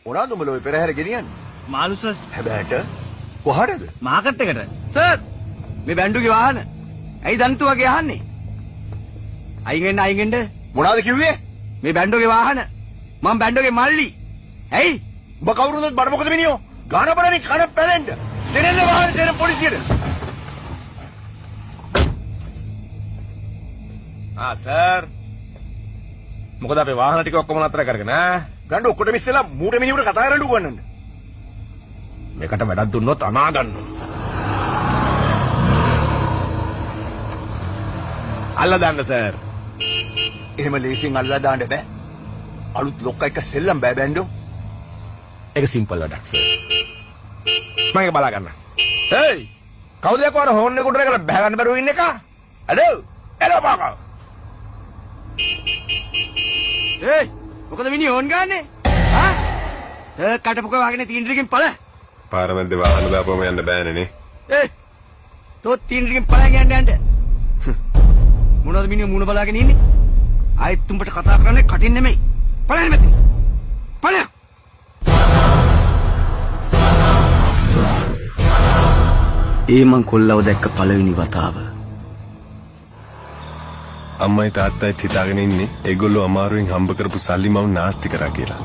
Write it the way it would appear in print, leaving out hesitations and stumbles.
මොනවාද උඹලා ඔය පෙරහැර ගෙනියන්නේ? මාළු සර්. හැබැයිට කොහටද? මාකට් එකට. සර් මේ බැන්ඩුගේ වාහන. ඇයි දන්තු වගේ අහන්නේ? අයින් වෙන්න. මොනවාද කිව්වේ? මේ බැන්ඩුගේ වාහන. මම බැන්ඩුගේ මල්ලි. ඇයි? උඹ කවුරුන්ද බඩ මොකද මිනියෝ? ගාන බලන්නේ කන පැලෙන්න. දෙනෙන්න වාහන දෙන පොලිසියට. සර්. මොකද අපේ වාහන ටික ඔක්කොම නතර කරගෙන ඈ? ගන්න ඔක්කොට මිස්සලා මූට මිනිහට කතා කරන්න උගන්නන්න. මේකට වැඩක් දුන්නොත් අනා ගන්නවා. අල්ලා දාන්න සර්. එහෙම ලේසියෙන් අල්ලලා දාන්න බෑ. අලුත් ලොක්කා එක සෙල්ලම් බෑ බෑන්ඩෝ. ඒක සිම්පල් වැඩක් සර්. මම ඒක බලා ගන්න. හේයි. කවුද යකෝ අර හෝන් එක උඩට කරලා බහ ගන්න බැරුව ඉන්න එක? අඩෝ. එළව පාකෝ. ඒයි මොකද මිනිහ ඕන් ගන්නේ? කටපොක වහගෙන තීන්දුවකින් පළ. පාරමැද්ද වාහන දාපුවම යන්න බෑනේ නේ. තෝ තීන්දුවකින් පළයන් යන්න. මොනවද මිනිහ මුණ බලාගෙන ඉන්නේ? ආයෙත් උඹට කතා කරන්නේ කටින් නෙමෙයි. පළයන් මෙතන. පළය. ඒ මං කොල්ලව දැක්ක පළවෙනි වතාව. අම්මයි තාත්තයි හිතාගෙන ඉන්නේ ඒගොල්ලෝ අමාරුවෙන් හම්බ කරපු සල්ලි මම නාස්ති කරා කියලා.